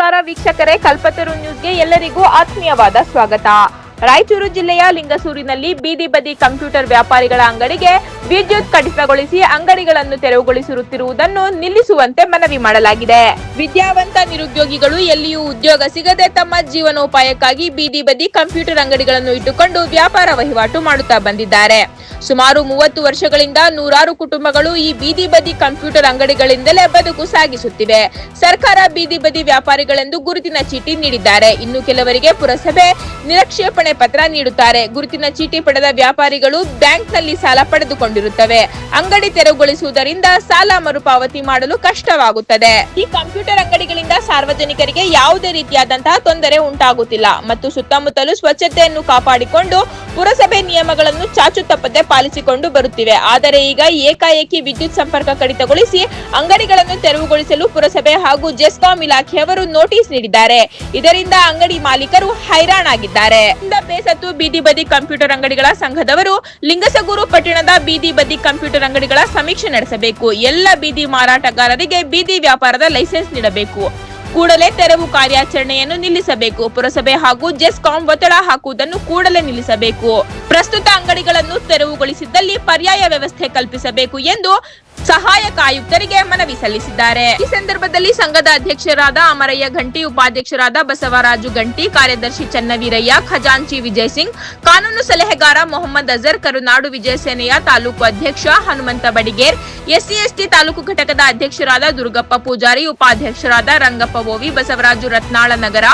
ನಮಸ್ಕಾರ ವೀಕ್ಷಕರೇ, ಕಲ್ಪತರು ನ್ಯೂಸ್ಗೆ ಎಲ್ಲರಿಗೂ ಆತ್ಮೀಯವಾದ ಸ್ವಾಗತ. ರಾಯಚೂರು ಜಿಲ್ಲೆಯ ಲಿಂಗಸೂರಿನಲ್ಲಿ ಬೀದಿ ಬದಿ ಕಂಪ್ಯೂಟರ್ ವ್ಯಾಪಾರಿಗಳ ಅಂಗಡಿಗೆ ವಿದ್ಯುತ್ ಕಡಿತಗೊಳಿಸಿ ಅಂಗಡಿಗಳನ್ನು ತೆರವುಗೊಳಿಸುತ್ತಿರುವುದನ್ನು ನಿಲ್ಲಿಸುವಂತೆ ಮನವಿ ಮಾಡಲಾಗಿದೆ. ವಿದ್ಯಾವಂತ ನಿರುದ್ಯೋಗಿಗಳು ಎಲ್ಲಿಯೂ ಉದ್ಯೋಗ ಸಿಗದೆ ತಮ್ಮ ಜೀವನೋಪಾಯಕ್ಕಾಗಿ ಬೀದಿ ಬದಿ ಕಂಪ್ಯೂಟರ್ ಅಂಗಡಿಗಳನ್ನು ಇಟ್ಟುಕೊಂಡು ವ್ಯಾಪಾರ ವಹಿವಾಟು ಮಾಡುತ್ತಾ ಬಂದಿದ್ದಾರೆ. ಸುಮಾರು 30 ವರ್ಷಗಳಿಂದ ನೂರಾರು ಕುಟುಂಬಗಳು ಈ ಬೀದಿ ಬದಿ ಕಂಪ್ಯೂಟರ್ ಅಂಗಡಿಗಳಿಂದಲೇ ಬದುಕು ಸಾಗಿಸುತ್ತಿವೆ. ಸರ್ಕಾರ ಬೀದಿ ಬದಿ ವ್ಯಾಪಾರಿಗಳೆಂದು ಗುರುತಿನ ಚೀಟಿ ನೀಡಿದ್ದಾರೆ. ಇನ್ನು ಕೆಲವರಿಗೆ ಪುರಸಭೆ ನಿರಕ್ಷೇಪಣೆ ಪತ್ರ ನೀಡುತ್ತಾರೆ. ಗುರುತಿನ ಚೀಟಿ ಪಡೆದ ವ್ಯಾಪಾರಿಗಳು ಬ್ಯಾಂಕ್ನಲ್ಲಿ ಸಾಲ ಪಡೆದುಕೊಂಡಿರುತ್ತವೆ. ಅಂಗಡಿ ತೆರವುಗೊಳಿಸುವುದರಿಂದ ಸಾಲ ಮರುಪಾವತಿ ಮಾಡಲು ಕಷ್ಟವಾಗುತ್ತದೆ. ಈ ಕಂಪ್ಯೂಟರ್ ಅಂಗಡಿಗಳಿಂದ ಸಾರ್ವಜನಿಕರಿಗೆ ಯಾವುದೇ ರೀತಿಯಾದಂತಹ ತೊಂದರೆ ಉಂಟಾಗುತ್ತಿಲ್ಲ ಮತ್ತು ಸುತ್ತಮುತ್ತಲು ಸ್ವಚ್ಛತೆಯನ್ನು ಕಾಪಾಡಿಕೊಂಡು ಪುರಸಭೆ ನಿಯಮಗಳನ್ನು ಚಾಚು ತಪ್ಪದೆ ಪಾಲಿಸಿಕೊಂಡು ಬರುತ್ತಿವೆ. ಆದರೆ ಈಗ ಏಕಾಏಕಿ ವಿದ್ಯುತ್ ಸಂಪರ್ಕ ಕಡಿತಗೊಳಿಸಿ ಅಂಗಡಿಗಳನ್ನು ತೆರವುಗೊಳಿಸಲು ಪುರಸಭೆ ಹಾಗೂ ಜೆಸ್ಕಾಂ ಇಲಾಖೆಯವರು ನೋಟಿಸ್ ನೀಡಿದ್ದಾರೆ. ಇದರಿಂದ ಅಂಗಡಿ ಮಾಲೀಕರು ಹೈರಾಣಾಗಿದ್ದಾರೆ. ಬೇಸತ್ತು ಬೀದಿ ಬದಿ ಕಂಪ್ಯೂಟರ್ ಅಂಗಡಿಗಳ ಸಂಘದವರು ಲಿಂಗಸಗೂರು ಪಟ್ಟಣದ ಬೀದಿ ಬದಿ ಕಂಪ್ಯೂಟರ್ ಅಂಗಡಿಗಳ ಸಮೀಕ್ಷೆ ನಡೆಸಬೇಕು. ಎಲ್ಲ ಬೀದಿ ಮಾರಾಟಗಾರರಿಗೆ ಬೀದಿ ವ್ಯಾಪಾರದ ಲೈಸೆನ್ಸ್ ನೀಡಬೇಕು. ಕೂಡಲೇ ತೆರವು ಕಾರ್ಯಾಚರಣೆಯನ್ನು ನಿಲ್ಲಿಸಬೇಕು. ಪುರಸಭೆ ಹಾಗೂ ಜೆಸ್ಕಾಂ ಒತ್ತಡ ಹಾಕುವುದನ್ನು ಕೂಡಲೇ ನಿಲ್ಲಿಸಬೇಕು. ಪ್ರಸ್ತುತ ಅಂಗಡಿಗಳನ್ನು ತೆರವುಗೊಳಿಸಿದ್ದಲ್ಲಿ ಪರ್ಯಾಯ ವ್ಯವಸ್ಥೆ ಕಲ್ಪಿಸಬೇಕು ಎಂದು ಸಹಾಯಕ ಆಯುಕ್ತರಿಗೆ ಮನವಿ ಸಲ್ಲಿಸಿದ್ದಾರೆ. ಈ ಸಂದರ್ಭದಲ್ಲಿ ಸಂಘದ ಅಧ್ಯಕ್ಷರಾದ ಅಮರಯ್ಯ ಘಂಟಿ, ಉಪಾಧ್ಯಕ್ಷರಾದ ಬಸವರಾಜು ಘಂಟಿ, ಕಾರ್ಯದರ್ಶಿ ಚನ್ನವೀರಯ್ಯ, ಖಜಾಂಚಿ ವಿಜಯ್ ಸಿಂಗ್, ಕಾನೂನು ಸಲಹೆಗಾರ ಮೊಹಮ್ಮದ್ ಅಜರ್, ಕರುನಾಡು ವಿಜಯ ಸೇನೆಯ ತಾಲೂಕು ಅಧ್ಯಕ್ಷ ಹನುಮಂತ ಬಡಿಗೇರ್, SC/ST ತಾಲೂಕು ಘಟಕದ ಅಧ್ಯಕ್ಷರಾದ ದುರ್ಗಪ್ಪ ಪೂಜಾರಿ, ಉಪಾಧ್ಯಕ್ಷರಾದ ರಂಗಪ್ಪ ಓವಿ, ಬಸವರಾಜು ರತ್ನಾಳ ನಗರ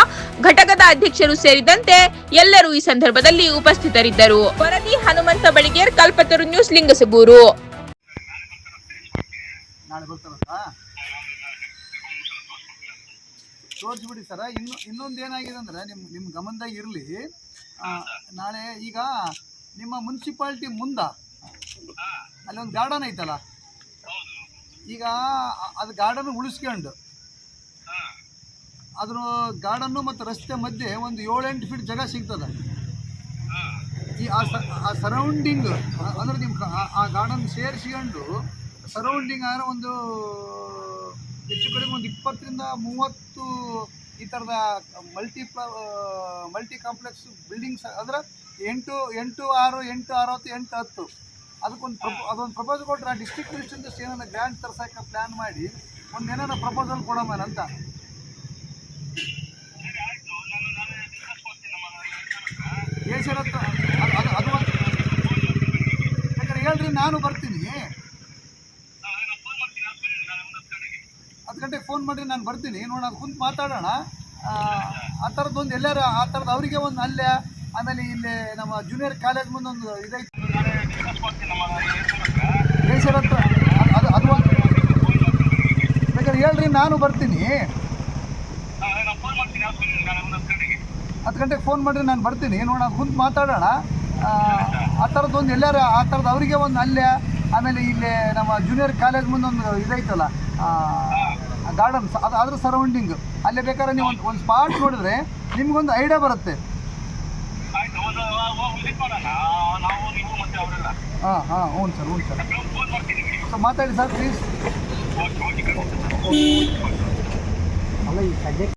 ಘಟಕದ ಅಧ್ಯಕ್ಷರು ಸೇರಿದಂತೆ ಎಲ್ಲರೂ ಈ ಸಂದರ್ಭದಲ್ಲಿ ಉಪಸ್ಥಿತರಿದ್ದರು. ವರದಿ ಹನುಮಂತ ಬಡಿಗೇರ್, ಕಲ್ಪತರು ನ್ಯೂಸ್, ಲಿಂಗಸಗೂರು. ನಾಳೆ ಬರ್ತಾರಂತ ತೋರಿಸ್ಬಿಡಿ ಸರ. ಇನ್ನೊಂದು ಏನಾಗಿದೆ ಅಂದರೆ ನಿಮ್ಮ ಗಮನದಾಗ ಇರಲಿ. ನಾಳೆ ಈಗ ನಿಮ್ಮ ಮುನ್ಸಿಪಾಲ್ಟಿ ಮುಂದೆ ಅಲ್ಲಿ ಒಂದು ಗಾರ್ಡನ್ ಐತಲ್ಲ, ಈಗ ಅದು ಗಾರ್ಡನ್ ಉಳಿಸ್ಕೊಂಡು ಅದ್ರ ಗಾರ್ಡನ್ನು ಮತ್ತು ರಸ್ತೆ ಮಧ್ಯೆ ಒಂದು 7-8 ಫೀಟ್ ಜಾಗ ಸಿಗ್ತದೆ. ಈ ಆ ಸರೌಂಡಿಂಗ್ ಅಂದರೆ ನಿಮ್ಮ ಆ ಗಾರ್ಡನ್ ಸೇರಿಸ್ಕೊಂಡು ಸರೌಂಡಿಂಗ್ ಆದರೆ ಒಂದು ಹೆಚ್ಚು ಕಡಿಮೆ ಒಂದು 20ರಿಂದ 30 ಈ ಥರದ ಮಲ್ಟಿ ಕಾಂಪ್ಲೆಕ್ಸ್ ಬಿಲ್ಡಿಂಗ್ಸ್ ಅಂದರೆ 8, 6, 8, 6, 8, 10 ಅದೊಂದು ಪ್ರಪೋಸಲ್ ಕೊಟ್ಟರೆ ಆ ಡಿಸ್ಟ್ರಿಕ್ಟ್ ಮಿನಿಸ್ಟ್ರಿಂದ ಏನಾರ ಗ್ರ್ಯಾಂಟ್ ತರ್ಸೋಕ್ಕೆ ಪ್ಲ್ಯಾನ್ ಮಾಡಿ ಒಂದು ಏನಾರ ಪ್ರಪೋಸಲ್ ಕೊಡೋಮೇನಂತ ಹೇಳ್ಸಿರತ್ತ. ಅದು ಯಾಕಂದ್ರೆ ಹೇಳ್ರಿ, ನಾನು ಬರ್ತೀನಿ. 10 ಗಂಟೆಗೆ ಫೋನ್ ಮಾಡಿರಿ, ನಾನು ಬರ್ತೀನಿ. ನೋಡೋಣ, ಅದು ಕುಂತು ಮಾತಾಡೋಣ. ಆ ಥರದ್ದೊಂದು ಎಲ್ಲಾರ ಆ ಥರದ್ದು ಅವರಿಗೆ ಒಂದು ಅಲ್ಲೇ, ಆಮೇಲೆ ಇಲ್ಲಿ ನಮ್ಮ ಜೂನಿಯರ್ ಕಾಲೇಜ್ ಮುಂದೆ ಒಂದು ಇದೈತೆ ಹೇಳ್ಸಿರತ್ತ. ಅದು ಬೇಕಾದ್ರೆ ಹೇಳ್ರಿ, ನಾನು ಬರ್ತೀನಿ. 10 ಗಂಟೆಗೆ ಫೋನ್ ಮಾಡಿರಿ, ನಾನು ಬರ್ತೀನಿ. ನೋಡೋಣ, ಅದು ಕುಂತು ಮಾತಾಡೋಣ. ಆ ಥರದ್ದೊಂದು ಎಲ್ಲಾರ ಆ ಥರದ್ದು ಅವರಿಗೆ ಒಂದು ಅಲ್ಲೇ, ಆಮೇಲೆ ಇಲ್ಲಿ ನಮ್ಮ ಜೂನಿಯರ್ ಕಾಲೇಜ್ ಮುಂದೆ ಒಂದು ಇದೈತಲ್ಲ ಗಾರ್ಡನ್ಸ್, ಅದ್ರ ಸರೌಂಡಿಂಗ್ ಅಲ್ಲೇ ಬೇಕಾದ್ರೆ ನೀವು ಒಂದು ಸ್ಪಾಟ್ ನೋಡಿದ್ರೆ ನಿಮ್ಗೊಂದು ಐಡಿಯಾ ಬರುತ್ತೆ. ಹ್ಞೂ ಸರ್. ಸೊ ಮಾತಾಡಿ ಸರ್ ಪ್ಲೀಸ್. ಅಲ್ಲ ಈ ಸದ್ಯಕ್ಕೆ